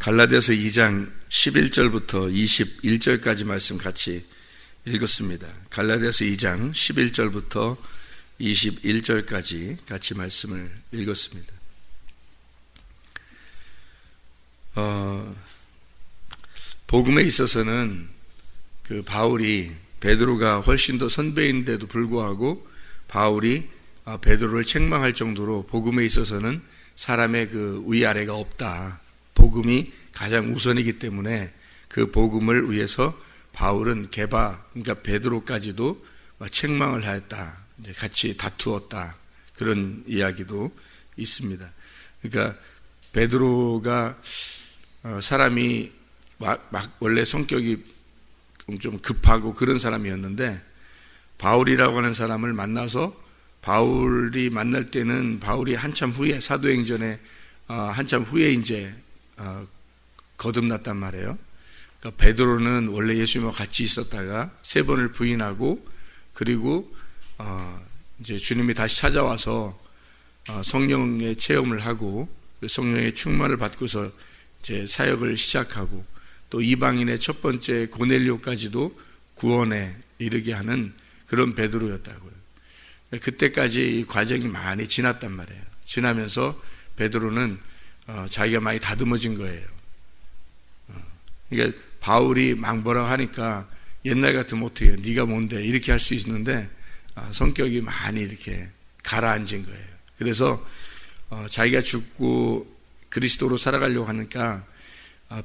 갈라디아서 2장 11절부터 21절까지 말씀 같이 읽었습니다. 갈라디아서 2장 11절부터 21절까지 같이 말씀을 읽었습니다. 복음에 있어서는 그 바울이 베드로가 훨씬 더 선배인데도 불구하고 바울이 베드로를 책망할 정도로 복음에 있어서는 사람의 그 위아래가 없다. 복음이 가장 우선이기 때문에 그 복음을 위해서 바울은 그러니까 베드로까지도 책망을 하였다. 이제 같이 다투었다. 그런 이야기도 있습니다. 그러니까 베드로가 사람이 원래 성격이 좀 급하고 그런 사람이었는데 바울이라고 하는 사람을 만나서 바울이 만날 때는 바울이 한참 후에 사도행전에 한참 후에 이제 거듭났단 말이에요. 그러니까 베드로는 원래 예수님과 같이 있었다가 3번을 부인하고 그리고 이제 주님이 다시 찾아와서 성령의 체험을 하고 성령의 충만을 받고서 이제 사역을 시작하고 또 이방인의 첫 번째 고넬료까지도 구원에 이르게 하는 그런 베드로였다고요. 그때까지 이 과정이 많이 지났단 말이에요. 지나면서 베드로는 자기가 많이 다듬어진 거예요. 그러니까 바울이 막 뭐라고 하니까 옛날 같으면 어떻게 해요? 네가 뭔데? 이렇게 할 수 있는데 성격이 많이 이렇게 가라앉은 거예요. 그래서 자기가 죽고 그리스도로 살아가려고 하니까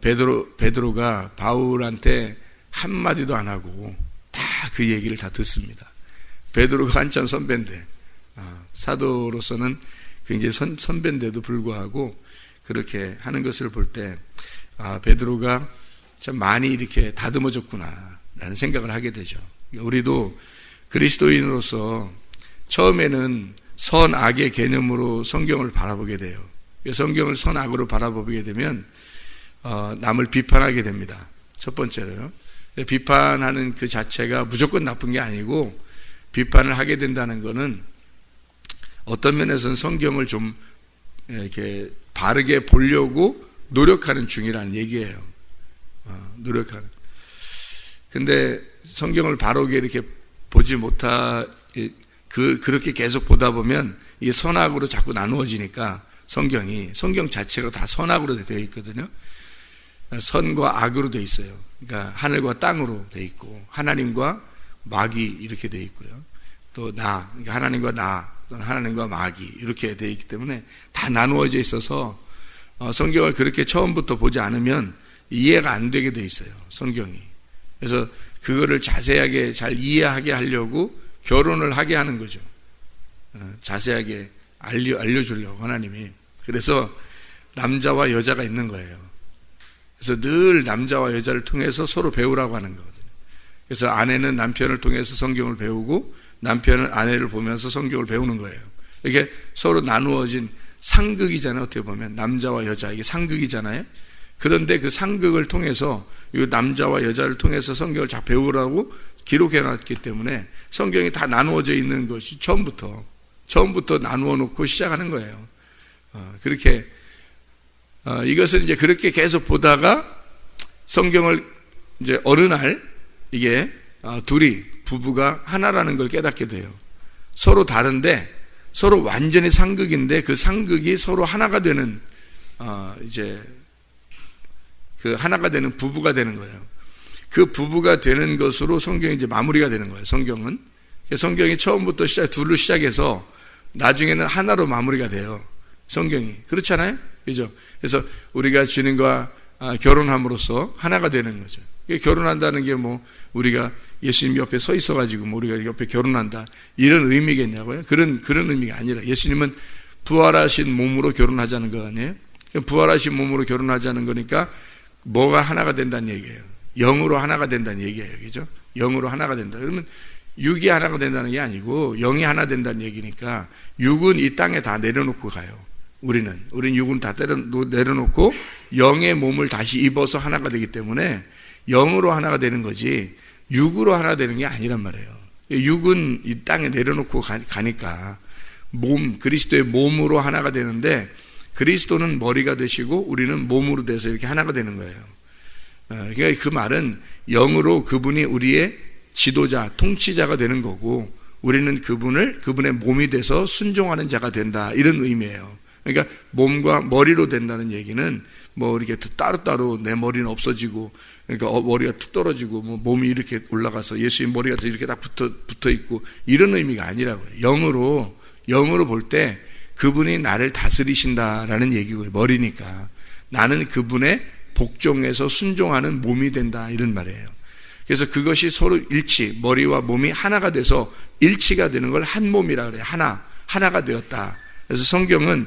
베드로가 바울한테 한마디도 안 하고 다 그 얘기를 다 듣습니다. 베드로가 한참 선배인데 사도로서는 굉장히 선배인데도 불구하고 그렇게 하는 것을 볼 때 베드로가 참 많이 이렇게 다듬어졌구나 라는 생각을 하게 되죠. 우리도 그리스도인으로서 처음에는 선악의 개념으로 성경을 바라보게 돼요. 성경을 선악으로 바라보게 되면 남을 비판하게 됩니다. 첫 번째로요. 비판하는 그 자체가 무조건 나쁜 게 아니고 비판을 하게 된다는 것은 어떤 면에서는 성경을 좀 이렇게 바르게 보려고 노력하는 중이라는 얘기예요. 노력하는. 근데 성경을 바르게 이렇게 보지 그렇게 계속 보다 보면 이게 선악으로 자꾸 나누어지니까 성경 자체가 다 선악으로 되어 있거든요. 선과 악으로 되어 있어요. 그러니까 하늘과 땅으로 되어 있고 하나님과 마귀 이렇게 되어 있고요. 또 그러니까 하나님과 또는 하나님과 마귀 이렇게 되어 있기 때문에 다 나누어져 있어서 성경을 그렇게 처음부터 보지 않으면 이해가 안 되게 되어 있어요. 성경이. 그래서 그거를 자세하게 잘 이해하게 하려고 결혼을 하게 하는 거죠. 자세하게 알려주려고 하나님이. 그래서 남자와 여자가 있는 거예요. 그래서 늘 남자와 여자를 통해서 서로 배우라고 하는 거거든요. 그래서 아내는 남편을 통해서 성경을 배우고 남편은 아내를 보면서 성경을 배우는 거예요. 이렇게 서로 나누어진 상극이잖아요. 어떻게 보면 남자와 여자 이게 상극이잖아요. 그런데 그 상극을 통해서 이 남자와 여자를 통해서 성경을 잘 배우라고 기록해 놨기 때문에 성경이 다 나누어져 있는 것이 처음부터 나누어 놓고 시작하는 거예요. 그렇게 이것을 이제 그렇게 계속 보다가 성경을 이제 어느 날 이게 둘이 부부가 하나라는 걸 깨닫게 돼요. 서로 다른데 서로 완전히 상극인데 그 상극이 서로 하나가 되는 이제 그 하나가 되는 부부가 되는 거예요. 그 부부가 되는 것으로 성경이 이제 마무리가 되는 거예요. 성경이 처음부터 둘로 시작해서 나중에는 하나로 마무리가 돼요. 성경이. 그렇잖아요? 그죠? 그래서 우리가 주님과 결혼함으로써 하나가 되는 거죠. 결혼한다는 게 우리가 예수님 옆에 서 있어가지고 우리가 옆에 결혼한다. 이런 의미겠냐고요? 그런 의미가 아니라 예수님은 부활하신 몸으로 결혼하자는 거 아니에요? 부활하신 몸으로 결혼하자는 거니까 뭐가 하나가 된다는 얘기예요. 영으로 하나가 된다는 얘기예요. 그죠? 영으로 하나가 된다. 그러면 육이 하나가 된다는 게 아니고 영이 하나 된다는 얘기니까 육은 이 땅에 다 내려놓고 가요. 우리는 육은 다 내려놓고 영의 몸을 다시 입어서 하나가 되기 때문에 영으로 하나가 되는 거지 육으로 하나 되는 게 아니란 말이에요. 육은 이 땅에 내려놓고 가니까 그리스도의 몸으로 하나가 되는데 그리스도는 머리가 되시고 우리는 몸으로 돼서 이렇게 하나가 되는 거예요. 그러니까 그 말은 영으로 그분이 우리의 지도자, 통치자가 되는 거고 우리는 그분의 몸이 돼서 순종하는 자가 된다, 이런 의미예요. 그러니까 몸과 머리로 된다는 얘기는 뭐 이렇게 따로따로 내 머리는 없어지고, 그러니까 머리가 툭 떨어지고 뭐 몸이 이렇게 올라가서 예수님 머리가 이렇게 딱 붙어 있고 이런 의미가 아니라고요. 영으로 볼 때 그분이 나를 다스리신다라는 얘기고요. 머리니까 나는 그분의 복종해서 순종하는 몸이 된다, 이런 말이에요. 그래서 그것이 서로 일치, 머리와 몸이 하나가 돼서 일치가 되는 걸 한 몸이라 그래요. 하나가 되었다. 그래서 성경은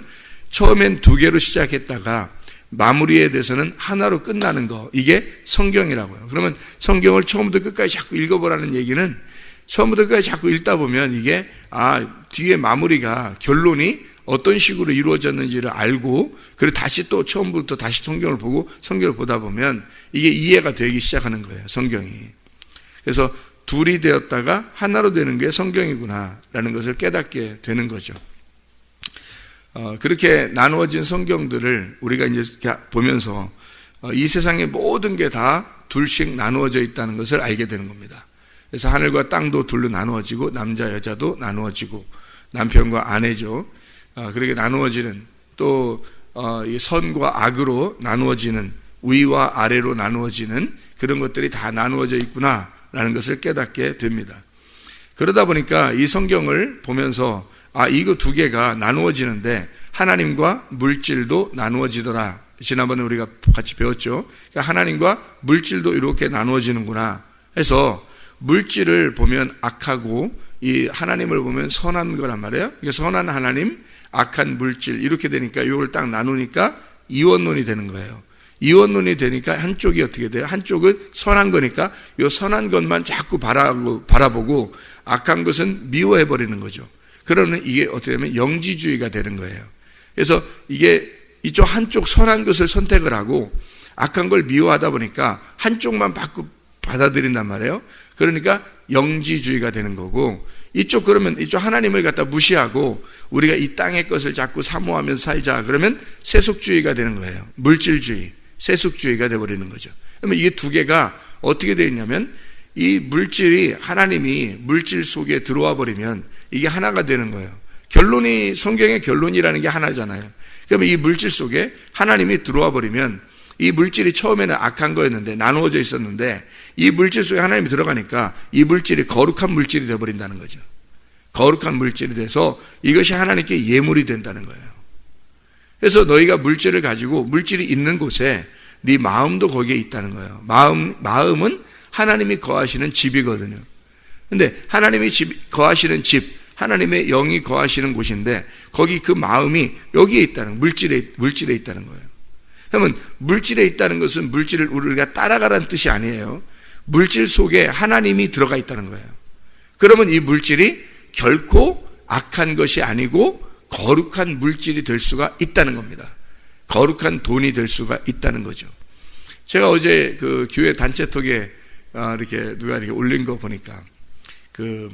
처음엔 두 개로 시작했다가 마무리에 대해서는 하나로 끝나는 거, 이게 성경이라고요. 그러면 성경을 처음부터 끝까지 자꾸 읽어보라는 얘기는 처음부터 끝까지 자꾸 읽다 보면 이게 뒤에 마무리가, 결론이 어떤 식으로 이루어졌는지를 알고, 그리고 다시 또 처음부터 다시 성경을 보고 성경을 보다 보면 이게 이해가 되기 시작하는 거예요, 성경이. 그래서 둘이 되었다가 하나로 되는 게 성경이구나라는 것을 깨닫게 되는 거죠. 그렇게 나누어진 성경들을 우리가 이제 보면서 이 세상의 모든 게 다 둘씩 나누어져 있다는 것을 알게 되는 겁니다. 그래서 하늘과 땅도 둘로 나누어지고 남자 여자도 나누어지고 남편과 아내죠. 그렇게 나누어지는, 또 선과 악으로 나누어지는, 위와 아래로 나누어지는 그런 것들이 다 나누어져 있구나라는 것을 깨닫게 됩니다. 그러다 보니까 이 성경을 보면서 이거 두 개가 나누어지는데 하나님과 물질도 나누어지더라. 지난번에 우리가 같이 배웠죠. 그러니까 하나님과 물질도 이렇게 나누어지는구나 해서 물질을 보면 악하고 이 하나님을 보면 선한 거란 말이에요. 그러니까 선한 하나님, 악한 물질, 이렇게 되니까 이걸 딱 나누니까 이원론이 되는 거예요. 이원론이 되니까 한쪽이 어떻게 돼요? 한쪽은 선한 거니까 이 선한 것만 자꾸 바라보고 악한 것은 미워해버리는 거죠. 그러면 이게 어떻게 되면 영지주의가 되는 거예요. 그래서 이게 이쪽 한쪽 선한 것을 선택을 하고 악한 걸 미워하다 보니까 한쪽만 받아들인단 말이에요. 그러니까 영지주의가 되는 거고, 그러면 이쪽 하나님을 갖다 무시하고 우리가 이 땅의 것을 자꾸 사모하면서 살자, 그러면 세속주의가 되는 거예요. 물질주의, 세속주의가 되어버리는 거죠. 그러면 이게 두 개가 어떻게 되어 있냐면, 이 물질이, 하나님이 물질 속에 들어와 버리면 이게 하나가 되는 거예요. 결론이, 성경의 결론이라는 게 하나잖아요. 그러면 이 물질 속에 하나님이 들어와 버리면, 이 물질이 처음에는 악한 거였는데, 나누어져 있었는데, 이 물질 속에 하나님이 들어가니까 이 물질이 거룩한 물질이 되어버린다는 거죠. 거룩한 물질이 돼서 이것이 하나님께 예물이 된다는 거예요. 그래서 너희가 물질을 가지고, 물질이 있는 곳에 네 마음도 거기에 있다는 거예요. 마음은 하나님이 거하시는 집이거든요. 근데 하나님이 거하시는 집, 하나님의 영이 거하시는 곳인데, 거기 그 마음이 여기에 있다는, 물질에 있다는 거예요. 그러면 물질에 있다는 것은 물질을 우리가 따라가라는 뜻이 아니에요. 물질 속에 하나님이 들어가 있다는 거예요. 그러면 이 물질이 결코 악한 것이 아니고 거룩한 물질이 될 수가 있다는 겁니다. 거룩한 돈이 될 수가 있다는 거죠. 제가 어제 그 교회 단체톡에 이렇게 누가 이렇게 올린 거 보니까, 그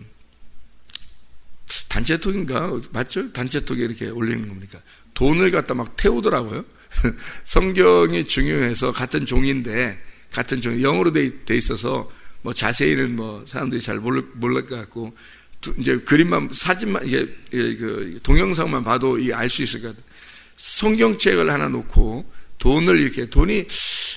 단체톡인가 맞죠? 단체톡에 이렇게 올리는 겁니까? 돈을 갖다 막 태우더라고요. 성경이 중요해서 같은 종인데, 같은 종, 영어로 돼 있어서 뭐 자세히는 뭐 사람들이 잘 모를 것 같고, 이제 그림만, 사진만, 이게 그 동영상만 봐도 알 수 있을 것 같아요. 성경책을 하나 놓고 돈을 이렇게, 돈이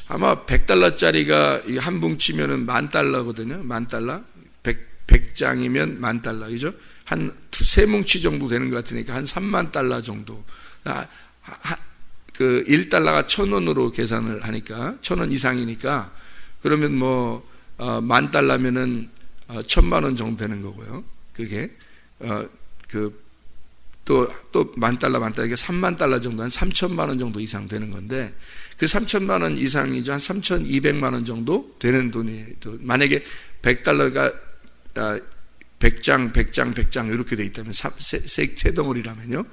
아마 $100짜리가 한 뭉치면은 $10,000거든요. $10,000. 100장이면 $10,000, 그죠? 한 세 뭉치 정도 되는 것 같으니까 한 $30,000 정도. 그 $1가 1,000원으로 계산을 하니까 1,000원 이상이니까, 그러면 뭐 $10,000면은 1,000만 원 정도 되는 거고요. 그게 또 $10,000 이게 $30,000 정도, 한 3,000만 원 정도 이상 되는 건데, 그 3,000만 원 이상이죠. 한 3,200만 원 정도 되는 돈이, 만약에 $100가 100장 이렇게 돼 있다면, 세 덩어리라면요,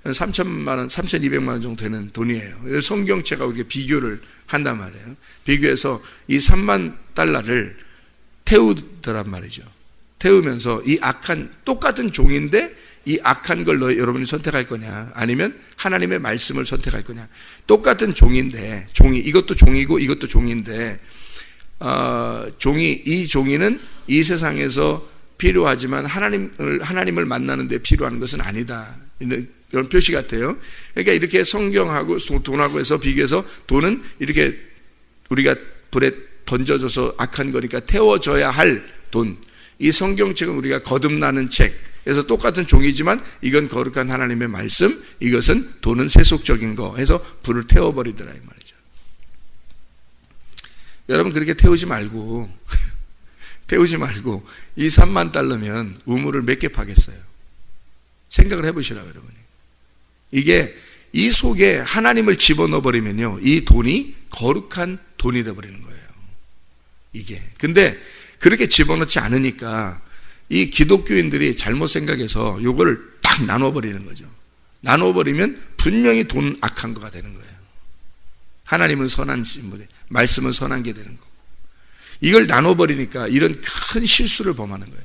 3,000만 원, 3,200만 원 정도 되는 돈이에요. 성경책하고 이렇게 비교를 한단 말이에요. 비교해서 이 $30,000를 태우더란 말이죠. 태우면서 이 악한, 똑같은 종인데 이 악한 걸 여러분이 선택할 거냐, 아니면 하나님의 말씀을 선택할 거냐. 똑같은 종인데, 이것도 종이고 이것도 종인데, 이 종이는 이 세상에서 필요하지만 하나님을 만나는 데 필요한 것은 아니다. 이런 표시 같아요. 그러니까 이렇게 성경하고 돈하고 해서 비교해서, 돈은 이렇게 우리가 불에 던져져서 악한 거니까 태워져야 할 돈. 이 성경책은 우리가 거듭나는 책. 그래서 똑같은 종이지만 이건 거룩한 하나님의 말씀, 이것은 돈은 세속적인 거 해서 불을 태워버리더라 이 말이죠. 여러분 그렇게 태우지 말고 이 3만 달러면 우물을 몇 개 파겠어요? 생각을 해보시라고 여러분이. 이게 이 속에 하나님을 집어넣어 버리면요, 이 돈이 거룩한 돈이 되어버리는 거예요. 이게. 근데 그렇게 집어넣지 않으니까 이 기독교인들이 잘못 생각해서 요거를 딱 나눠버리는 거죠. 나눠버리면 분명히 돈 악한 거가 되는 거예요. 하나님은 선한 신분에, 말씀은 선한 게 되는 거고. 이걸 나눠버리니까 이런 큰 실수를 범하는 거예요.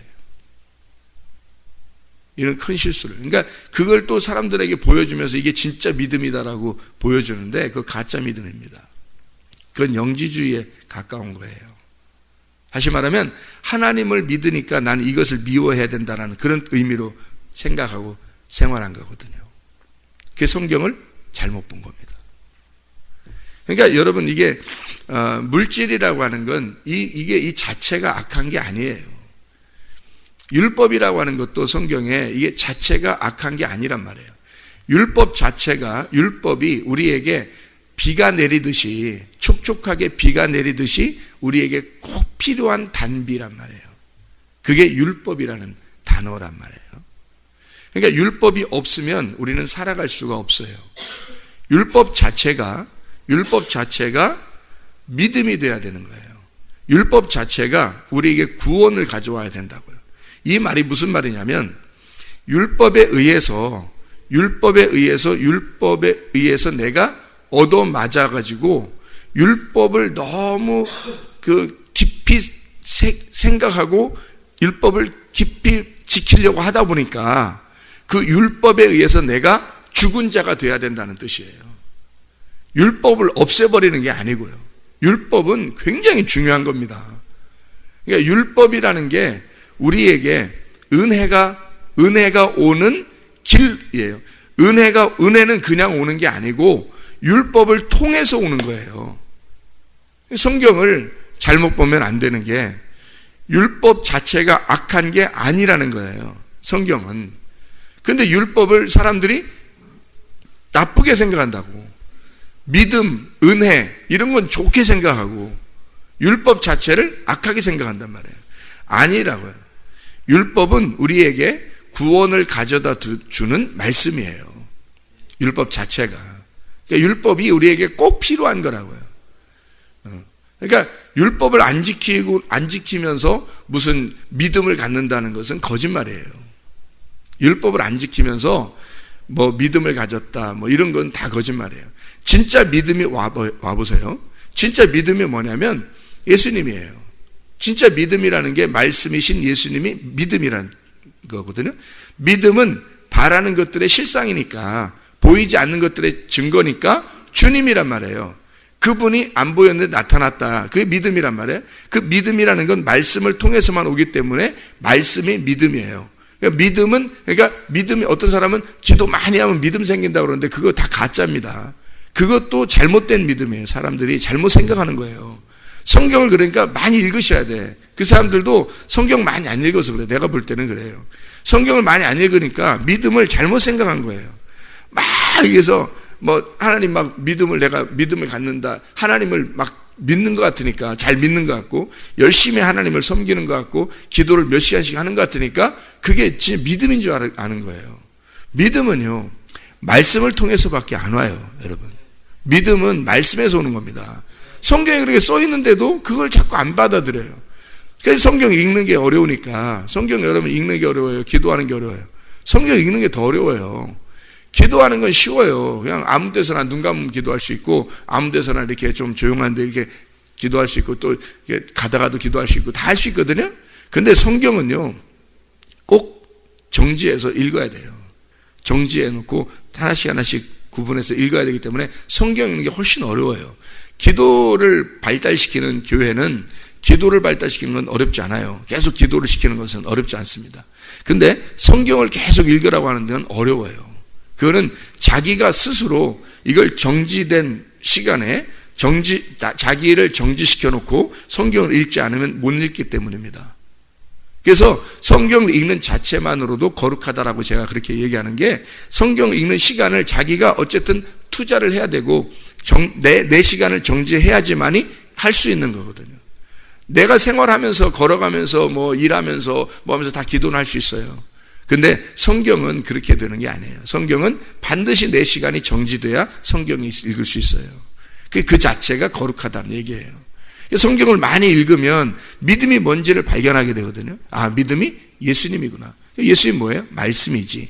이런 큰 실수를. 그러니까 그걸 또 사람들에게 보여주면서 이게 진짜 믿음이다라고 보여주는데 그거 가짜 믿음입니다. 그건 영지주의에 가까운 거예요. 다시 말하면 하나님을 믿으니까 나는 이것을 미워해야 된다는 그런 의미로 생각하고 생활한 거거든요. 그게 성경을 잘못 본 겁니다. 그러니까 여러분 이게 물질이라고 하는 건 이게 이 자체가 악한 게 아니에요. 율법이라고 하는 것도 성경에 이게 자체가 악한 게 아니란 말이에요. 율법이 우리에게 비가 내리듯이, 촉촉하게 비가 내리듯이 우리에게 꼭 필요한 단비란 말이에요. 그게 율법이라는 단어란 말이에요. 그러니까 율법이 없으면 우리는 살아갈 수가 없어요. 율법 자체가 믿음이 돼야 되는 거예요. 율법 자체가 우리에게 구원을 가져와야 된다고요. 이 말이 무슨 말이냐면, 율법에 의해서 내가 얻어맞아가지고 율법을 너무 깊이 생각하고 율법을 깊이 지키려고 하다 보니까 그 율법에 의해서 내가 죽은 자가 돼야 된다는 뜻이에요. 율법을 없애버리는 게 아니고요. 율법은 굉장히 중요한 겁니다. 그러니까 율법이라는 게 우리에게 은혜가 오는 길이에요. 은혜는 그냥 오는 게 아니고 율법을 통해서 오는 거예요. 성경을 잘못 보면 안 되는 게 율법 자체가 악한 게 아니라는 거예요. 성경은. 근데 율법을 사람들이 나쁘게 생각한다고. 믿음, 은혜 이런 건 좋게 생각하고 율법 자체를 악하게 생각한단 말이에요. 아니라고요. 율법은 우리에게 구원을 가져다 주는 말씀이에요. 율법 자체가. 그러니까 율법이 우리에게 꼭 필요한 거라고요. 그러니까 율법을 안 지키면서 무슨 믿음을 갖는다는 것은 거짓말이에요. 율법을 안 지키면서 뭐 믿음을 가졌다 뭐 이런 건 다 거짓말이에요. 진짜 믿음이 와보세요. 진짜 믿음이 뭐냐면 예수님이에요. 진짜 믿음이라는 게 말씀이신 예수님이 믿음이라는 거거든요. 믿음은 바라는 것들의 실상이니까, 보이지 않는 것들의 증거니까 주님이란 말이에요. 그분이 안 보였는데 나타났다. 그게 믿음이란 말이에요. 그 믿음이라는 건 말씀을 통해서만 오기 때문에 말씀이 믿음이에요. 그러니까 믿음이, 어떤 사람은 기도 많이 하면 믿음 생긴다고 그러는데 그거 다 가짜입니다. 그것도 잘못된 믿음이에요. 사람들이 잘못 생각하는 거예요. 성경을 그러니까 많이 읽으셔야 돼. 그 사람들도 성경 많이 안 읽어서 그래. 내가 볼 때는 그래요. 성경을 많이 안 읽으니까 믿음을 잘못 생각한 거예요. 막 여기서 뭐 하나님 내가 믿음을 갖는다. 하나님을 막 믿는 것 같으니까, 잘 믿는 것 같고, 열심히 하나님을 섬기는 것 같고, 기도를 몇 시간씩 하는 것 같으니까 그게 진짜 믿음인 줄 아는 거예요. 믿음은요, 말씀을 통해서밖에 안 와요, 여러분. 믿음은 말씀에서 오는 겁니다. 성경에 그렇게 써 있는데도 그걸 자꾸 안 받아들여요. 그래서 성경 읽는 게 어려우니까, 성경 여러분 읽는 게 어려워요. 기도하는 게 어려워요. 성경 읽는 게 더 어려워요. 기도하는 건 쉬워요. 그냥 아무 데서나 눈 감으면 기도할 수 있고, 아무 데서나 이렇게 좀 조용한데 이렇게 기도할 수 있고, 또 이렇게 가다가도 기도할 수 있고, 다 할 수 있거든요. 근데 성경은요, 꼭 정지해서 읽어야 돼요. 정지해 놓고 하나씩 하나씩 구분해서 읽어야 되기 때문에 성경 읽는 게 훨씬 어려워요. 기도를 발달시키는 교회는 기도를 발달시키는 건 어렵지 않아요. 계속 기도를 시키는 것은 어렵지 않습니다. 근데 성경을 계속 읽으라고 하는 데는 어려워요. 그거는 자기가 스스로 이걸 정지된 시간에 자기를 정지시켜 놓고 성경을 읽지 않으면 못 읽기 때문입니다. 그래서 성경을 읽는 자체만으로도 거룩하다라고 제가 그렇게 얘기하는 게, 성경을 읽는 시간을 자기가 어쨌든 투자를 해야 되고 내 시간을 정지해야지만이 할 수 있는 거거든요. 내가 생활하면서 걸어가면서 뭐 일하면서 뭐 하면서 다 기도는 할 수 있어요. 근데 성경은 그렇게 되는 게 아니에요. 성경은 반드시 내 시간이 정지돼야 성경이 읽을 수 있어요. 그 자체가 거룩하다는 얘기예요. 성경을 많이 읽으면 믿음이 뭔지를 발견하게 되거든요. 아, 믿음이 예수님이구나. 예수님 뭐예요? 말씀이지.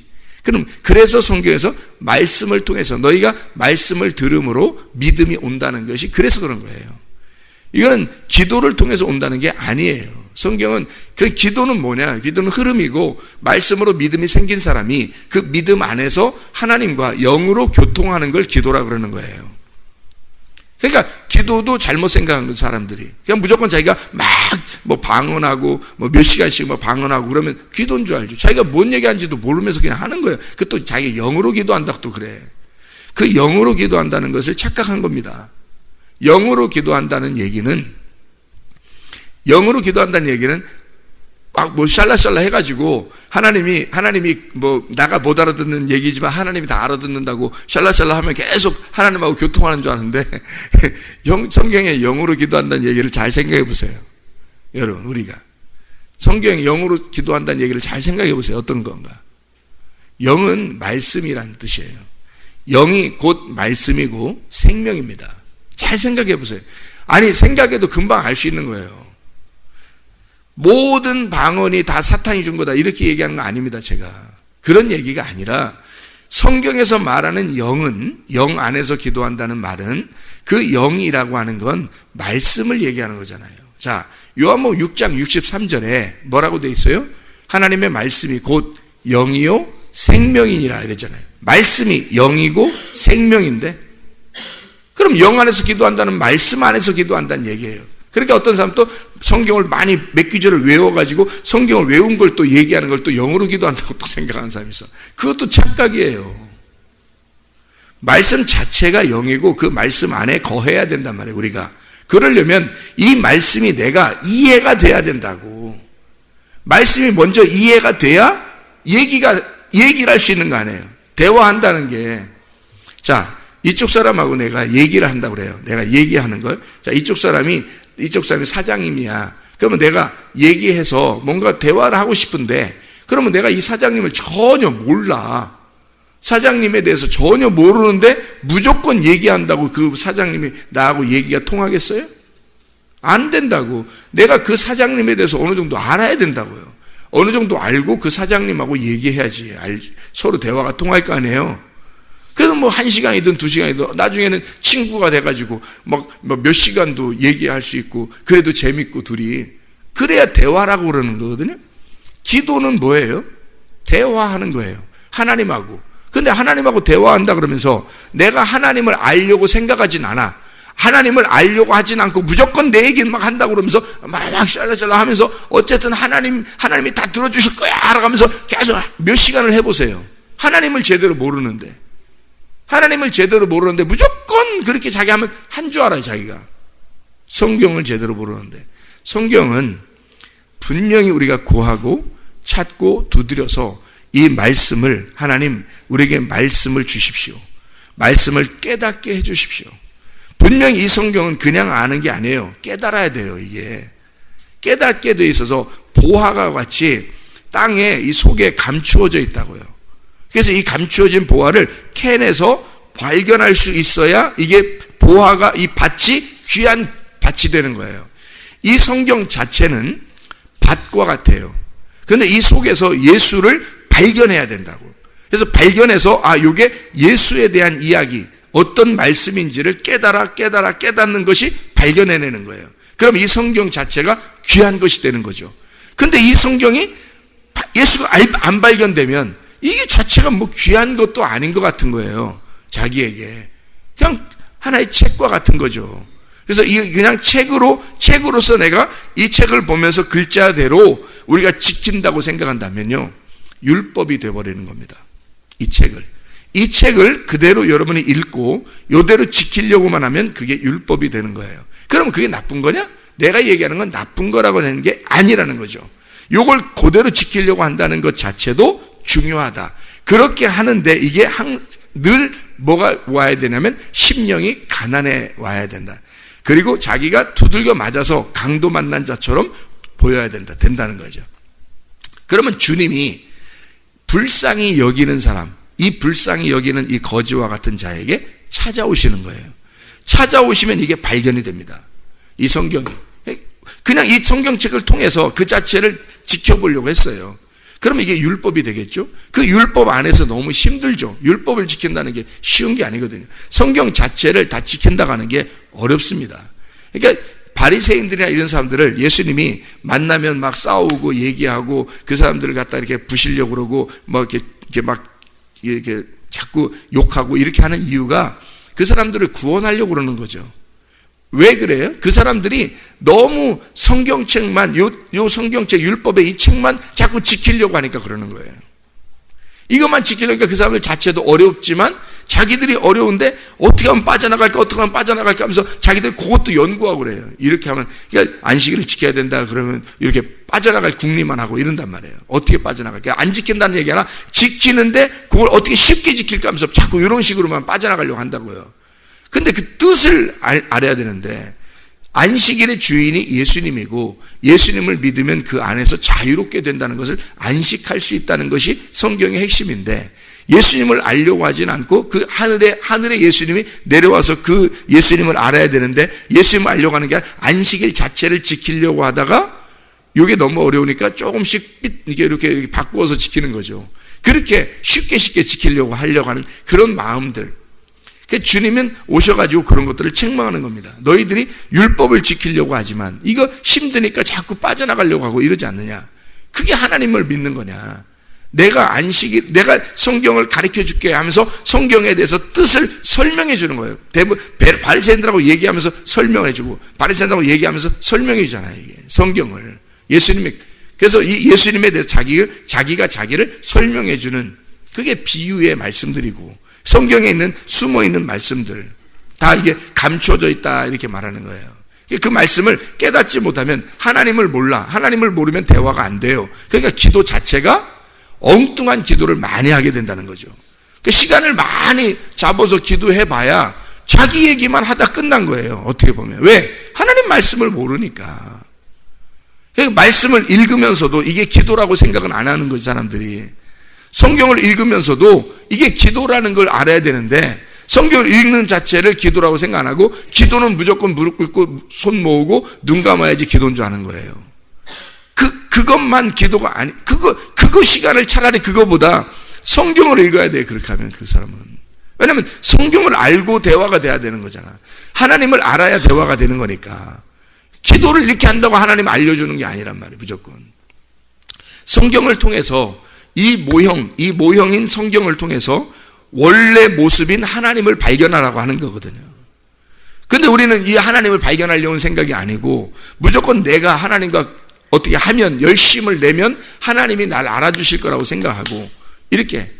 그래서 성경에서 말씀을 통해서 너희가 말씀을 들음으로 믿음이 온다는 것이 그래서 그런 거예요. 이거는 기도를 통해서 온다는 게 아니에요. 성경은, 기도는 뭐냐? 기도는 흐름이고, 말씀으로 믿음이 생긴 사람이 그 믿음 안에서 하나님과 영으로 교통하는 걸 기도라고 그러는 거예요. 그러니까 기도도 잘못 생각하는 사람들이 그냥 무조건 자기가 막 뭐 방언하고 뭐 몇 시간씩 뭐 방언하고 그러면 기도인 줄 알죠. 자기가 뭔 얘기하는지도 모르면서 그냥 하는 거예요. 그 또 자기 영으로 기도한다고 또 그래. 그 영으로 기도한다는 것을 착각한 겁니다. 영으로 기도한다는 얘기는 막 뭐 샬라샬라 해가지고 하나님이 뭐 나가 못 알아듣는 얘기지만 하나님이 다 알아듣는다고 샬라샬라 하면 계속 하나님하고 교통하는 줄 아는데 성경에 영으로 기도한다는 얘기를 잘 생각해 보세요. 여러분, 우리가 성경에 영으로 기도한다는 얘기를 잘 생각해 보세요. 어떤 건가? 영은 말씀이라는 뜻이에요. 영이 곧 말씀이고 생명입니다. 잘 생각해 보세요. 아니, 생각해도 금방 알 수 있는 거예요. 모든 방언이 다 사탄이 준 거다 이렇게 얘기하는 거 아닙니다. 제가 그런 얘기가 아니라, 성경에서 말하는 영은, 영 안에서 기도한다는 말은 그 영이라고 하는 건 말씀을 얘기하는 거잖아요. 자, 요한복음 6장 63절에 뭐라고 돼 있어요? 하나님의 말씀이 곧 영이요 생명이니라 이랬잖아요. 말씀이 영이고 생명인데, 그럼 영 안에서 기도한다는 말씀 안에서 기도한다는 얘기예요. 그러니까 어떤 사람 또 성경을 많이 몇 구절을 외워가지고 성경을 외운 걸 또 얘기하는 걸 또 영으로 기도한다고 또 생각하는 사람이 있어. 그것도 착각이에요. 말씀 자체가 영이고 그 말씀 안에 거해야 된단 말이에요, 우리가. 그러려면 이 말씀이 내가 이해가 돼야 된다고. 말씀이 먼저 이해가 돼야 얘기를 할 수 있는 거 아니에요. 대화한다는 게. 자, 이쪽 사람하고 내가 얘기를 한다고 그래요. 내가 얘기하는 걸. 자, 이쪽 사람이 사장님이야. 그러면 내가 얘기해서 뭔가 대화를 하고 싶은데, 그러면 내가 이 사장님을 전혀 몰라. 사장님에 대해서 전혀 모르는데 무조건 얘기한다고 그 사장님이 나하고 얘기가 통하겠어요? 안 된다고. 내가 그 사장님에 대해서 어느 정도 알아야 된다고요. 어느 정도 알고 그 사장님하고 얘기해야지 서로 대화가 통할 거 아니에요. 그래서 뭐 1시간이든 2시간이든 나중에는 친구가 돼가지고 막 몇 시간도 얘기할 수 있고 그래도 재밌고 둘이. 그래야 대화라고 그러는 거거든요. 기도는 뭐예요? 대화하는 거예요. 하나님하고. 근데 하나님하고 대화한다 그러면서 내가 하나님을 알려고 생각하진 않아. 하나님을 알려고 하진 않고 무조건 내 얘기는 막 한다고 그러면서 막 샬라샬라 하면서 어쨌든 하나님이 다 들어주실 거야 라고 하면서 계속 몇 시간을 해보세요. 하나님을 제대로 모르는데 무조건 그렇게 자기 하면 한 줄 알아요, 자기가. 성경을 제대로 모르는데. 성경은 분명히 우리가 구하고 찾고 두드려서 이 말씀을, 하나님 우리에게 말씀을 주십시오. 말씀을 깨닫게 해 주십시오. 분명히 이 성경은 그냥 아는 게 아니에요. 깨달아야 돼요. 이게 깨닫게 돼 있어서 보화가 같이 땅에 이 속에 감추어져 있다고요. 그래서 이 감추어진 보화를 캔에서 발견할 수 있어야 이게 보화가, 이 밭이 귀한 밭이 되는 거예요. 이 성경 자체는 밭과 같아요. 그런데 이 속에서 예수를 발견해야 된다고. 그래서 발견해서 이게 예수에 대한 이야기, 어떤 말씀인지를 깨닫는 것이 발견해내는 거예요. 그럼 이 성경 자체가 귀한 것이 되는 거죠. 근데 이 성경이 예수가 안 발견되면 이게 자체가 뭐 귀한 것도 아닌 것 같은 거예요. 자기에게. 그냥 하나의 책과 같은 거죠. 그래서 이 그냥 책으로서 내가 이 책을 보면서 글자대로 우리가 지킨다고 생각한다면요, 율법이 되어버리는 겁니다. 이 책을 그대로 여러분이 읽고 이대로 지키려고만 하면 그게 율법이 되는 거예요. 그러면 그게 나쁜 거냐? 내가 얘기하는 건 나쁜 거라고 하는 게 아니라는 거죠. 이걸 그대로 지키려고 한다는 것 자체도 중요하다. 그렇게 하는데 이게 늘 뭐가 와야 되냐면 심령이 가난해 와야 된다. 그리고 자기가 두들겨 맞아서 강도 만난 자처럼 보여야 된다는 거죠. 그러면 주님이 불쌍히 여기는 사람, 이 불쌍히 여기는 이 거지와 같은 자에게 찾아오시는 거예요. 찾아오시면 이게 발견이 됩니다. 이 성경이. 그냥 이 성경책을 통해서 그 자체를 지켜보려고 했어요. 그러면 이게 율법이 되겠죠? 그 율법 안에서 너무 힘들죠. 율법을 지킨다는 게 쉬운 게 아니거든요. 성경 자체를 다 지킨다고 하는 게 어렵습니다. 그러니까 바리새인들이나 이런 사람들을 예수님이 만나면 막 싸우고 얘기하고 그 사람들을 갖다 이렇게 부시려고 그러고 이렇게 자꾸 욕하고 이렇게 하는 이유가 그 사람들을 구원하려고 그러는 거죠. 왜 그래요? 그 사람들이 너무 성경책만, 요 성경책 율법의 이 책만 자꾸 지키려고 하니까 그러는 거예요. 이것만 지키려니까 그 사람들 자체도 어렵지만 자기들이 어려운데 어떻게 하면 빠져나갈까 하면서 자기들 그것도 연구하고 그래요. 이렇게 하면, 그러니까 안식일을 지켜야 된다 그러면 이렇게 빠져나갈 궁리만 하고 이런단 말이에요. 어떻게 빠져나갈까? 안 지킨다는 얘기 하나, 지키는데 그걸 어떻게 쉽게 지킬까 하면서 자꾸 이런 식으로만 빠져나가려고 한다고요. 근데 그 뜻을 알아야 되는데, 안식일의 주인이 예수님이고 예수님을 믿으면 그 안에서 자유롭게 된다는 것을 안식할 수 있다는 것이 성경의 핵심인데, 예수님을 알려고 하진 않고 그 하늘에 예수님이 내려와서 그 예수님을 알아야 되는데, 예수님을 알려고 하는 게 아니라 안식일 자체를 지키려고 하다가 이게 너무 어려우니까 조금씩 이렇게 바꾸어서 지키는 거죠. 그렇게 쉽게 지키려고 하려고 하는 그런 마음들. 주님은 오셔가지고 그런 것들을 책망하는 겁니다. 너희들이 율법을 지키려고 하지만 이거 힘드니까 자꾸 빠져나가려고 하고 이러지 않느냐. 그게 하나님을 믿는 거냐. 내가 성경을 가르쳐 줄게 하면서 성경에 대해서 뜻을 설명해 주는 거예요. 대부분 바리새인들하고 얘기하면서 설명해 주고, 바리새인들하고 얘기하면서 설명해 주잖아요. 이게 성경을. 그래서 이 예수님에 대해서 자기가 자기를 설명해 주는, 그게 비유의 말씀들이고, 성경에 있는 숨어있는 말씀들 다 이게 감춰져 있다 이렇게 말하는 거예요. 그 말씀을 깨닫지 못하면 하나님을 몰라. 하나님을 모르면 대화가 안 돼요. 그러니까 기도 자체가 엉뚱한 기도를 많이 하게 된다는 거죠. 그 시간을 많이 잡아서 기도해봐야 자기 얘기만 하다 끝난 거예요. 어떻게 보면. 왜? 하나님 말씀을 모르니까. 말씀을 읽으면서도 이게 기도라고 생각은 안 하는 거죠, 사람들이. 성경을 읽으면서도 이게 기도라는 걸 알아야 되는데, 성경을 읽는 자체를 기도라고 생각 안 하고, 기도는 무조건 무릎 꿇고 손 모으고 눈 감아야지 기도인 줄 아는 거예요. 그것만 기도가 아니, 그거 시간을 차라리 그거보다 성경을 읽어야 돼. 그렇게 하면 그 사람은. 왜냐면 성경을 알고 대화가 돼야 되는 거잖아. 하나님을 알아야 대화가 되는 거니까. 기도를 이렇게 한다고 하나님 알려주는 게 아니란 말이에요. 무조건. 성경을 통해서 이 모형인 성경을 통해서 원래 모습인 하나님을 발견하라고 하는 거거든요. 근데 우리는 이 하나님을 발견하려는 생각이 아니고, 무조건 내가 하나님과 어떻게 하면, 열심을 내면 하나님이 날 알아주실 거라고 생각하고, 이렇게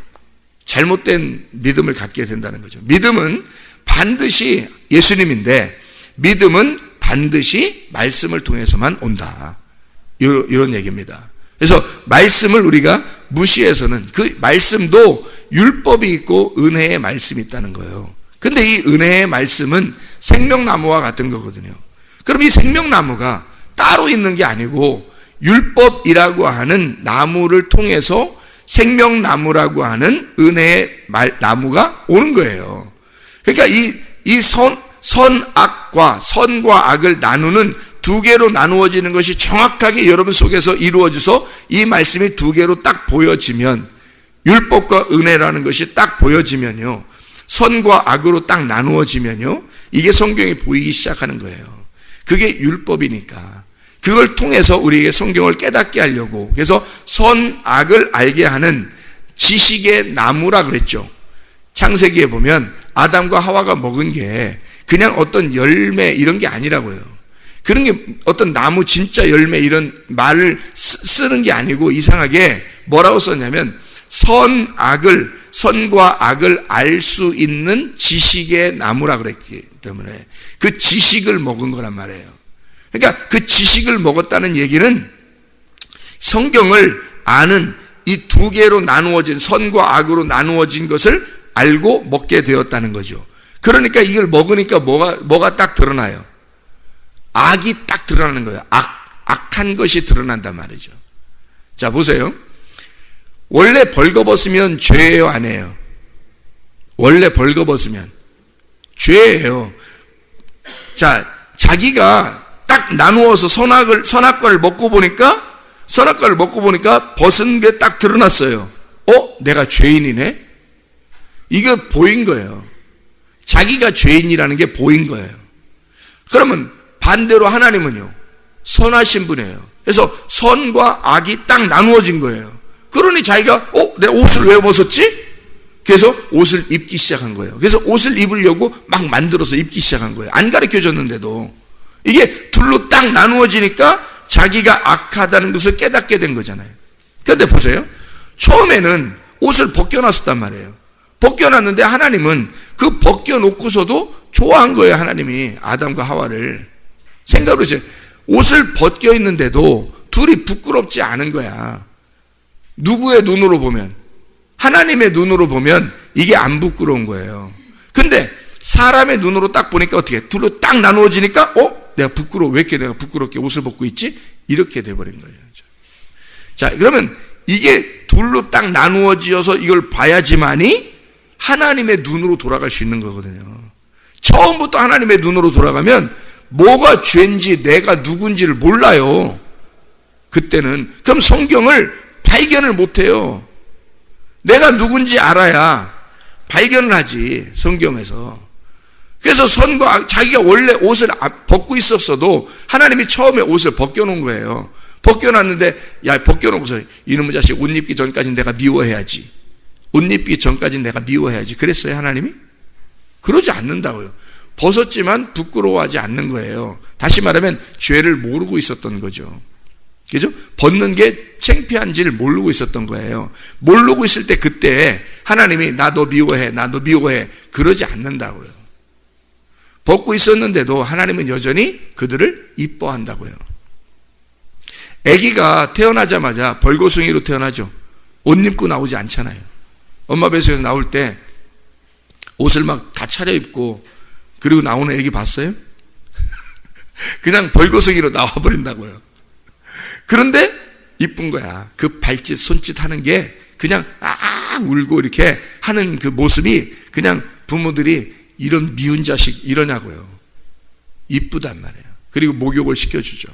잘못된 믿음을 갖게 된다는 거죠. 믿음은 반드시 예수님인데, 믿음은 반드시 말씀을 통해서만 온다. 이런 얘기입니다. 그래서 말씀을 우리가 무시해서는, 그 말씀도 율법이 있고 은혜의 말씀이 있다는 거예요. 근데 이 은혜의 말씀은 생명나무와 같은 거거든요. 그럼 이 생명나무가 따로 있는 게 아니고 율법이라고 하는 나무를 통해서 생명나무라고 하는 은혜의 나무가 오는 거예요. 그러니까 이 선과 악을 나누는 두 개로 나누어지는 것이 정확하게 여러분 속에서 이루어져서 이 말씀이 두 개로 딱 보여지면, 율법과 은혜라는 것이 딱 보여지면요, 선과 악으로 딱 나누어지면요, 이게 성경이 보이기 시작하는 거예요. 그게 율법이니까. 그걸 통해서 우리에게 성경을 깨닫게 하려고, 그래서 선악을 알게 하는 지식의 나무라 그랬죠. 창세기에 보면 아담과 하와가 먹은 게 그냥 어떤 열매 이런 게 아니라고요. 그런 게 어떤 나무 진짜 열매 이런 말을 쓰는 게 아니고, 이상하게 뭐라고 썼냐면 선과 악을 알 수 있는 지식의 나무라 그랬기 때문에 그 지식을 먹은 거란 말이에요. 그러니까 그 지식을 먹었다는 얘기는 성경을 아는 이 두 개로 나누어진, 선과 악으로 나누어진 것을 알고 먹게 되었다는 거죠. 그러니까 이걸 먹으니까 뭐가 딱 드러나요? 악이 딱 드러나는 거예요. 악한 것이 드러난단 말이죠. 자, 보세요. 원래 벌거벗으면 죄예요, 아니에요? 원래 벌거벗으면 죄예요. 자, 자기가 딱 나누어서 선악과를 먹고 보니까 벗은 게 딱 드러났어요. 내가 죄인이네? 이거 보인 거예요. 자기가 죄인이라는 게 보인 거예요. 그러면 반대로 하나님은요, 선하신 분이에요. 그래서 선과 악이 딱 나누어진 거예요. 그러니 자기가 내가 옷을 왜 벗었지? 그래서 옷을 입기 시작한 거예요. 그래서 옷을 입으려고 막 만들어서 입기 시작한 거예요. 안 가르쳐줬는데도. 이게 둘로 딱 나누어지니까 자기가 악하다는 것을 깨닫게 된 거잖아요. 그런데 보세요. 처음에는 옷을 벗겨놨었단 말이에요. 벗겨놨는데 하나님은 그 벗겨놓고서도 좋아한 거예요. 하나님이 아담과 하와를. 생각을 해보세요. 옷을 벗겨 있는데도 둘이 부끄럽지 않은 거야. 누구의 눈으로 보면? 하나님의 눈으로 보면 이게 안 부끄러운 거예요. 근데 사람의 눈으로 딱 보니까 어떻게? 둘로 딱 나누어지니까 내가 부끄러워. 왜 이렇게 내가 부끄럽게 옷을 벗고 있지? 이렇게 돼버린 거예요. 자, 그러면 이게 둘로 딱 나누어지어서 이걸 봐야지만이 하나님의 눈으로 돌아갈 수 있는 거거든요. 처음부터 하나님의 눈으로 돌아가면 뭐가 죄인지 내가 누군지를 몰라요. 그때는. 그럼 성경을 발견을 못해요. 내가 누군지 알아야 발견을 하지, 성경에서. 그래서 선과 자기가 원래 옷을 벗고 있었어도 하나님이 처음에 옷을 벗겨놓은 거예요. 벗겨놨는데, 야, 벗겨놓고서 이놈의 자식 옷 입기 전까지는 내가 미워해야지. 옷 입기 전까지는 내가 미워해야지. 그랬어요, 하나님이? 그러지 않는다고요. 벗었지만 부끄러워하지 않는 거예요. 다시 말하면 죄를 모르고 있었던 거죠. 그죠? 벗는 게 창피한지를 모르고 있었던 거예요. 모르고 있을 때 그때 하나님이 나 너 미워해, 나 너 미워해. 그러지 않는다고요. 벗고 있었는데도 하나님은 여전히 그들을 이뻐한다고요. 아기가 태어나자마자 벌거숭이로 태어나죠. 옷 입고 나오지 않잖아요. 엄마 뱃속에서 나올 때 옷을 막 다 차려입고 그리고 나오는 아기 봤어요? 그냥 벌거숭이로 나와버린다고요. 그런데 이쁜 거야. 그 발짓, 손짓 하는 게 그냥 울고 이렇게 하는 그 모습이 그냥 부모들이 이런 미운 자식 이러냐고요. 이쁘단 말이에요. 그리고 목욕을 시켜주죠.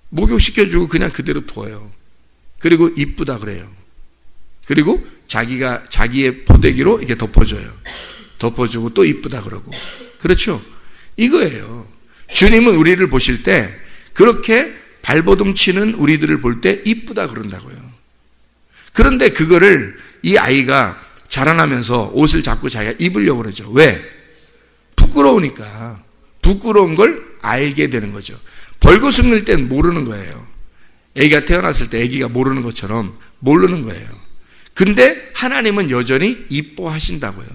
목욕시켜주고 그냥 그대로 둬요. 그리고 이쁘다 그래요. 그리고 자기의 포대기로 이렇게 덮어줘요. 덮어주고 또 이쁘다 그러고. 그렇죠? 이거예요. 주님은 우리를 보실 때 그렇게 발버둥 치는 우리들을 볼 때 이쁘다 그런다고요. 그런데 그거를 이 아이가 자라나면서 옷을 자꾸 자기가 입으려고 그러죠. 왜? 부끄러우니까. 부끄러운 걸 알게 되는 거죠. 벌거숭이일 땐 모르는 거예요. 아기가 태어났을 때 아기가 모르는 것처럼 모르는 거예요. 근데 하나님은 여전히 이뻐하신다고요.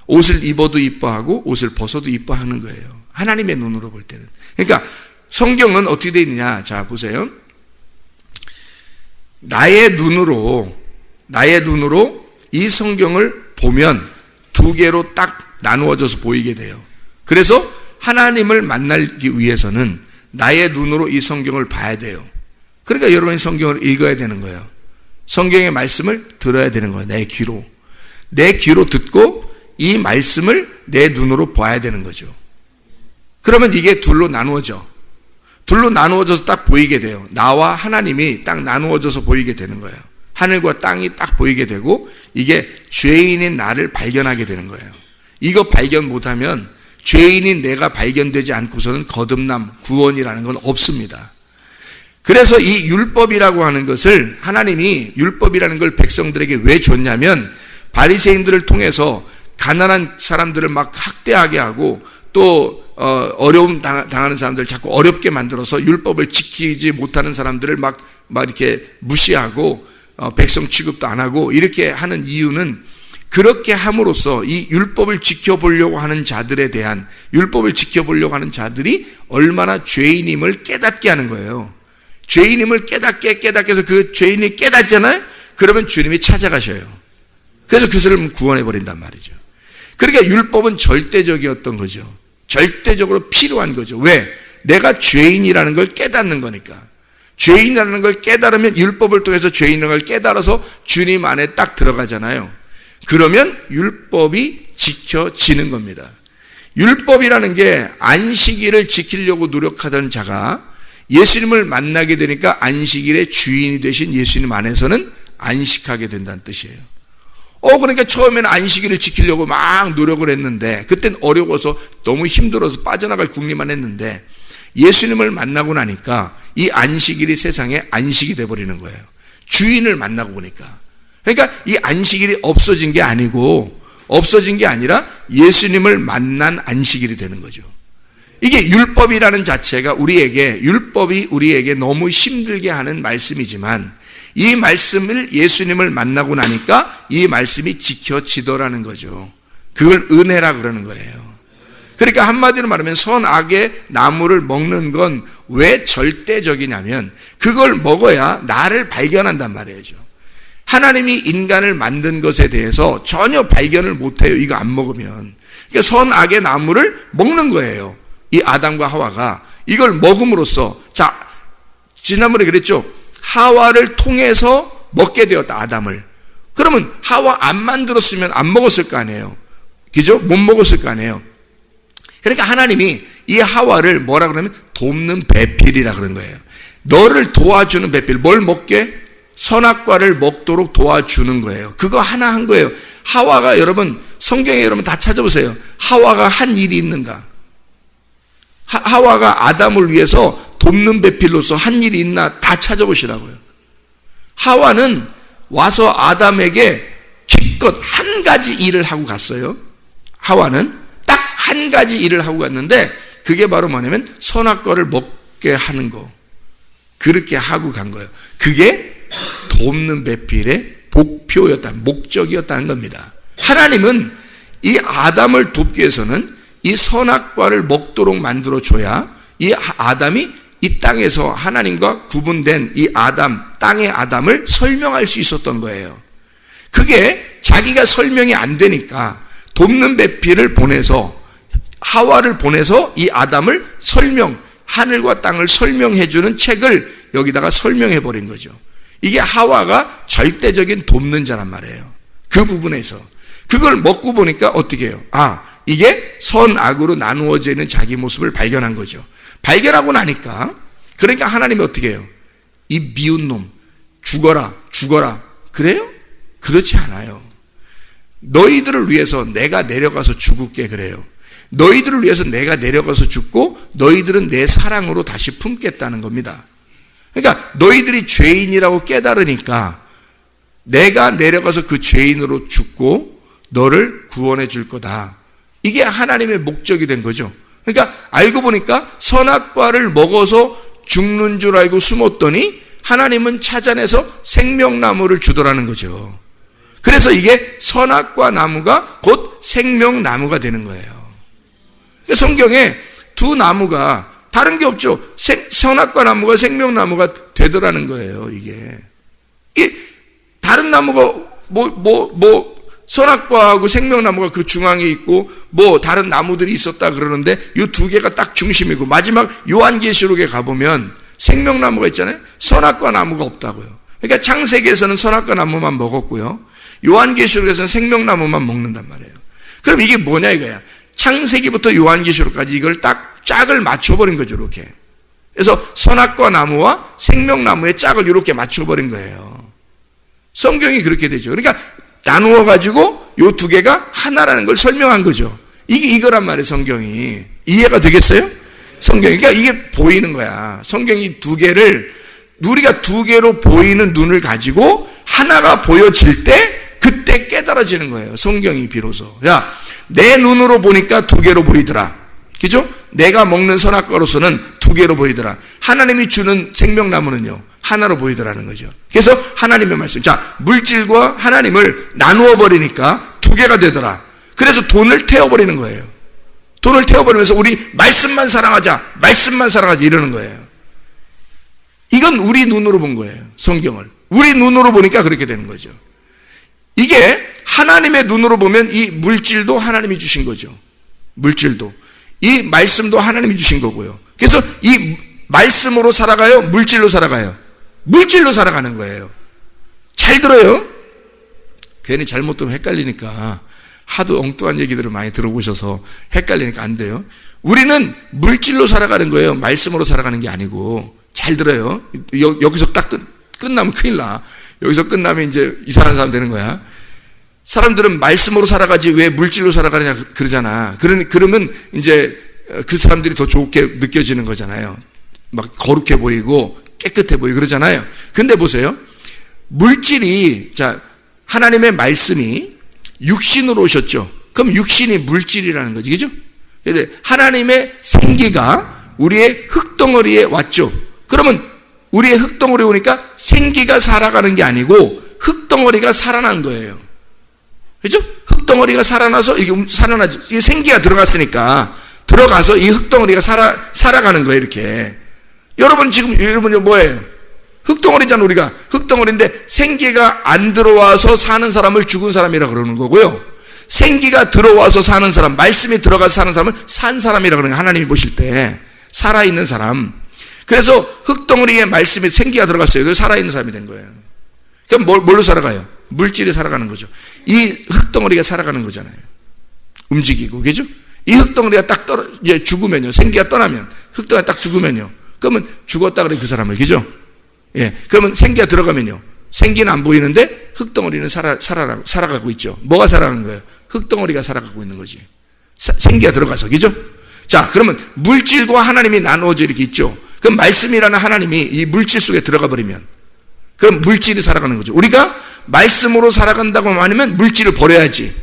옷을 입어도 이뻐하고 옷을 벗어도 이뻐하는 거예요. 하나님의 눈으로 볼 때는. 그러니까 성경은 어떻게 되어 있느냐. 자, 보세요. 나의 눈으로 이 성경을 보면 두 개로 딱 나누어져서 보이게 돼요. 그래서 하나님을 만나기 위해서는 나의 눈으로 이 성경을 봐야 돼요. 그러니까 여러분이 성경을 읽어야 되는 거예요. 성경의 말씀을 들어야 되는 거예요. 내 귀로 듣고 이 말씀을 내 눈으로 봐야 되는 거죠. 그러면 이게 둘로 나누어져. 둘로 나누어져서 딱 보이게 돼요. 나와 하나님이 딱 나누어져서 보이게 되는 거예요. 하늘과 땅이 딱 보이게 되고 이게 죄인인 나를 발견하게 되는 거예요. 이거 발견 못하면 죄인인 내가 발견되지 않고서는 거듭남, 구원이라는 건 없습니다. 그래서 이 율법이라고 하는 것을 하나님이 율법이라는 걸 백성들에게 왜 줬냐면 바리새인들을 통해서 가난한 사람들을 막 학대하게 하고 또 어려움 당하는 사람들을 자꾸 어렵게 만들어서 율법을 지키지 못하는 사람들을 막 이렇게 무시하고 백성 취급도 안 하고 이렇게 하는 이유는 그렇게 함으로써 이 율법을 지켜보려고 하는 자들에 대한 율법을 지켜보려고 하는 자들이 얼마나 죄인임을 깨닫게 하는 거예요. 죄인임을 깨닫게 해서 그 죄인이 깨닫잖아요. 그러면 주님이 찾아가셔요. 그래서 그 사람을 구원해버린단 말이죠. 그러니까 율법은 절대적이었던 거죠. 절대적으로 필요한 거죠. 왜? 내가 죄인이라는 걸 깨닫는 거니까. 죄인이라는 걸 깨달으면 율법을 통해서 죄인이라는 걸 깨달아서 주님 안에 딱 들어가잖아요. 그러면 율법이 지켜지는 겁니다. 율법이라는 게 안식일을 지키려고 노력하던 자가 예수님을 만나게 되니까 안식일의 주인이 되신 예수님 안에서는 안식하게 된다는 뜻이에요. 그러니까 처음에는 안식일을 지키려고 막 노력을 했는데 그땐 어려워서 너무 힘들어서 빠져나갈 궁리만 했는데 예수님을 만나고 나니까 이 안식일이 세상에 안식이 돼버리는 거예요. 주인을 만나고 보니까. 그러니까 이 안식일이 없어진 게 아니라 예수님을 만난 안식일이 되는 거죠. 이게 율법이라는 자체가 율법이 우리에게 너무 힘들게 하는 말씀이지만 이 말씀을 예수님을 만나고 나니까 이 말씀이 지켜지더라는 거죠. 그걸 은혜라 그러는 거예요. 그러니까 한마디로 말하면 선악의 나무를 먹는 건 왜 절대적이냐면 그걸 먹어야 나를 발견한단 말이죠. 하나님이 인간을 만든 것에 대해서 전혀 발견을 못해요. 이거 안 먹으면. 그러니까 선악의 나무를 먹는 거예요. 이 아담과 하와가 이걸 먹음으로써 지난번에 그랬죠. 하와를 통해서 먹게 되었다, 아담을. 그러면 하와 안 만들었으면 안 먹었을 거 아니에요. 그죠? 못 먹었을 거 아니에요. 그러니까 하나님이 이 하와를 뭐라 그러면 돕는 배필이라 그런 거예요. 너를 도와주는 배필. 뭘 먹게? 선악과를 먹도록 도와주는 거예요. 그거 하나 한 거예요. 하와가 여러분, 성경에 여러분 다 찾아보세요. 하와가 한 일이 있는가? 하와가 아담을 위해서 돕는 배필로서 한 일이 있나 다 찾아보시라고요. 하와는 와서 아담에게 기껏 한 가지 일을 하고 갔어요. 하와는 딱 한 가지 일을 하고 갔는데 그게 바로 뭐냐면 선악과를 먹게 하는 거. 그렇게 하고 간 거예요. 그게 돕는 배필의 목적이었다는 겁니다. 하나님은 이 아담을 돕기 위해서는 이 선악과를 먹도록 만들어줘야 이 아담이 이 땅에서 하나님과 구분된 이 땅의 아담을 설명할 수 있었던 거예요. 그게 자기가 설명이 안 되니까 돕는 배필을 보내서 하와를 보내서 이 아담을 하늘과 땅을 설명해주는 책을 여기다가 설명해버린 거죠. 이게 하와가 절대적인 돕는 자란 말이에요. 그 부분에서. 그걸 먹고 보니까 어떻게 해요? 이게 선악으로 나누어져 있는 자기 모습을 발견한 거죠. 발견하고 나니까 그러니까 하나님이 어떻게 해요? 이 미운 놈 죽어라 그래요? 그렇지 않아요. 너희들을 위해서 내가 내려가서 죽을게 그래요. 너희들을 위해서 내가 내려가서 죽고 너희들은 내 사랑으로 다시 품겠다는 겁니다. 그러니까 너희들이 죄인이라고 깨달으니까 내가 내려가서 그 죄인으로 죽고 너를 구원해 줄 거다. 이게 하나님의 목적이 된 거죠. 그러니까 알고 보니까 선악과를 먹어서 죽는 줄 알고 숨었더니 하나님은 찾아내서 생명나무를 주더라는 거죠. 그래서 이게 선악과 나무가 곧 생명나무가 되는 거예요. 성경에 두 나무가 다른 게 없죠. 선악과 나무가 생명나무가 되더라는 거예요. 이게 다른 나무가 선악과하고 생명나무가 그 중앙에 있고 다른 나무들이 있었다 그러는데 이 두 개가 딱 중심이고 마지막 요한계시록에 가보면 생명나무가 있잖아요. 선악과 나무가 없다고요. 그러니까 창세기에서는 선악과 나무만 먹었고요. 요한계시록에서는 생명나무만 먹는단 말이에요. 그럼 이게 뭐냐 이거야. 창세기부터 요한계시록까지 이걸 딱 짝을 맞춰버린 거죠. 이렇게. 그래서 선악과 나무와 생명나무의 짝을 이렇게 맞춰버린 거예요. 성경이 그렇게 되죠. 그러니까 나누어가지고 요 두 개가 하나라는 걸 설명한 거죠. 이거란 말이에요, 성경이. 이해가 되겠어요? 성경이. 그러니까 이게 보이는 거야. 성경이 두 개를, 우리가 두 개로 보이는 눈을 가지고 하나가 보여질 때 그때 깨달아지는 거예요. 성경이 비로소. 야, 내 눈으로 보니까 두 개로 보이더라. 그죠? 내가 먹는 선악과로서는 두 개로 보이더라. 하나님이 주는 생명나무는요, 하나로 보이더라는 거죠. 그래서 하나님의 말씀. 자, 물질과 하나님을 나누어 버리니까 두 개가 되더라. 그래서 돈을 태워버리는 거예요. 돈을 태워버리면서 우리 말씀만 사랑하자, 말씀만 사랑하자 이러는 거예요. 이건 우리 눈으로 본 거예요. 성경을. 우리 눈으로 보니까 그렇게 되는 거죠. 이게 하나님의 눈으로 보면 이 물질도 하나님이 주신 거죠. 물질도. 이 말씀도 하나님이 주신 거고요. 그래서 이 말씀으로 살아가요? 물질로 살아가요? 물질로 살아가는 거예요. 잘 들어요? 괜히 잘못 들으면 헷갈리니까, 하도 엉뚱한 얘기들을 많이 들어보셔서 헷갈리니까 안 돼요. 우리는 물질로 살아가는 거예요. 말씀으로 살아가는 게 아니고. 잘 들어요. 여기서 딱 끝나면 큰일 나. 여기서 끝나면 이제 이상한 사람 되는 거야. 사람들은 말씀으로 살아가지 왜 물질로 살아가느냐 그러잖아. 그러면 이제 그 사람들이 더 좋게 느껴지는 거잖아요. 막 거룩해 보이고 깨끗해 보이고 그러잖아요. 근데 보세요. 물질이, 자, 하나님의 말씀이 육신으로 오셨죠. 그럼 육신이 물질이라는 거지, 그죠? 하나님의 생기가 우리의 흙덩어리에 왔죠. 그러면 우리의 흙덩어리에 오니까 생기가 살아가는 게 아니고 흙덩어리가 살아난 거예요. 그죠? 흙덩어리가 살아나서 이게 살아나죠. 이 생기가 들어갔으니까 들어가서 이 흙덩어리가 살아가는 거예요, 이렇게. 여러분 지금, 여러분이 뭐예요? 흙덩어리잖아, 우리가. 흙덩어리인데 생기가 안 들어와서 사는 사람을 죽은 사람이라고 그러는 거고요. 생기가 들어와서 사는 사람, 말씀이 들어가서 사는 사람을 산 사람이라고 그러는 거예요. 하나님이 보실 때. 살아있는 사람. 그래서 흙덩어리에 말씀이 생기가 들어갔어요. 그래서 살아있는 사람이 된 거예요. 그럼 뭘로 살아가요? 물질이 살아가는 거죠. 이 흙덩어리가 살아가는 거잖아요. 움직이고, 그죠? 이 흙덩어리가 딱 이제 죽으면요. 생기가 떠나면, 흙덩어리가 딱 죽으면요. 그러면 죽었다 그래, 그 사람을. 그죠? 예. 그러면 생기가 들어가면요. 생기는 안 보이는데 흙덩어리는 살아가고 있죠. 뭐가 살아가는 거예요? 흙덩어리가 살아가고 있는 거지. 생기가 들어가서, 그죠? 자, 그러면 물질과 하나님이 나누어져 이렇게 있죠. 그럼 말씀이라는 하나님이 이 물질 속에 들어가 버리면, 그럼 물질이 살아가는 거죠. 우리가 말씀으로 살아간다고 하면 물질을 버려야지.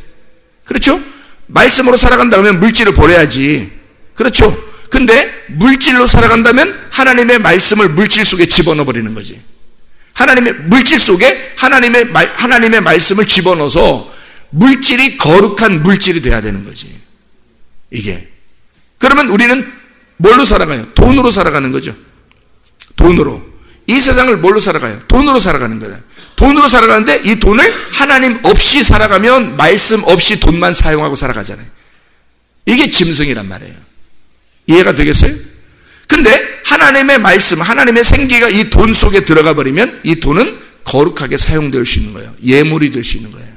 그렇죠? 말씀으로 살아간다고 하면 물질을 버려야지. 그렇죠? 근데 물질로 살아간다면 하나님의 말씀을 물질 속에 집어넣어 버리는 거지. 하나님의 물질 속에 하나님의 말씀을 집어넣어서 물질이 거룩한 물질이 돼야 되는 거지. 이게. 그러면 우리는 뭘로 살아가요? 돈으로 살아가는 거죠. 돈으로. 이 세상을 뭘로 살아가요? 돈으로 살아가는 거예요. 돈으로 살아가는데 이 돈을 하나님 없이 살아가면 말씀 없이 돈만 사용하고 살아가잖아요. 이게 짐승이란 말이에요. 이해가 되겠어요? 근데 하나님의 말씀, 하나님의 생기가 이 돈 속에 들어가 버리면 이 돈은 거룩하게 사용될 수 있는 거예요. 예물이 될 수 있는 거예요.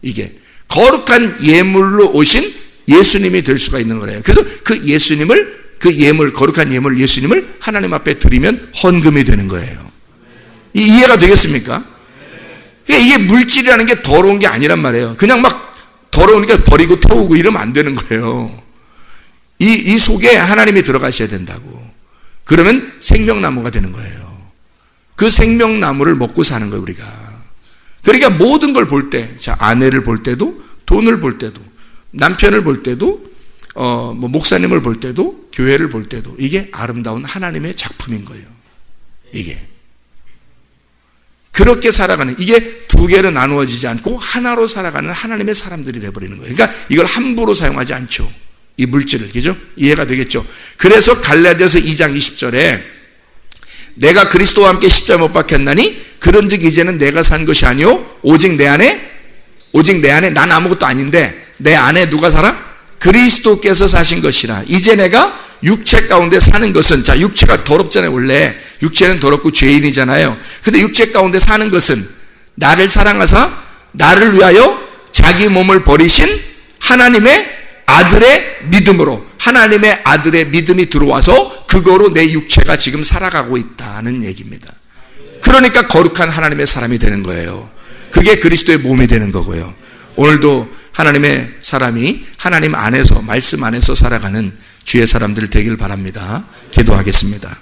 이게 거룩한 예물로 오신 예수님이 될 수가 있는 거예요. 그래서 그 예수님을, 그 예물, 거룩한 예물 예수님을 하나님 앞에 드리면 헌금이 되는 거예요. 이해가 되겠습니까? 그러니까 이게 물질이라는 게 더러운 게 아니란 말이에요. 그냥 막 더러우니까 버리고 태우고 이러면 안 되는 거예요. 이 속에 하나님이 들어가셔야 된다고. 그러면 생명나무가 되는 거예요. 그 생명나무를 먹고 사는 거예요, 우리가. 그러니까 모든 걸 볼 때, 자, 아내를 볼 때도, 돈을 볼 때도, 남편을 볼 때도, 목사님을 볼 때도, 교회를 볼 때도, 이게 아름다운 하나님의 작품인 거예요. 이게. 그렇게 살아가는, 이게 두 개로 나누어지지 않고 하나로 살아가는 하나님의 사람들이 되어버리는 거예요. 그러니까 이걸 함부로 사용하지 않죠. 이 물질을, 그죠? 이해가 되겠죠? 그래서 갈라디아서 2장 20절에 내가 그리스도와 함께 십자가에 못 박혔나니 그런즉 이제는 내가 산 것이 아니요 오직 내 안에 난 아무것도 아닌데 내 안에 누가 살아? 그리스도께서 사신 것이라. 이제 내가 육체 가운데 사는 것은, 자, 육체가 더럽잖아요. 원래 육체는 더럽고 죄인이잖아요. 근데 육체 가운데 사는 것은 나를 사랑하사 나를 위하여 자기 몸을 버리신 하나님의 아들의 믿음으로, 하나님의 아들의 믿음이 들어와서 그거로 내 육체가 지금 살아가고 있다는 얘기입니다. 그러니까 거룩한 하나님의 사람이 되는 거예요. 그게 그리스도의 몸이 되는 거고요. 오늘도 하나님의 사람이 하나님 안에서, 말씀 안에서 살아가는 주의 사람들 되길 바랍니다. 기도하겠습니다.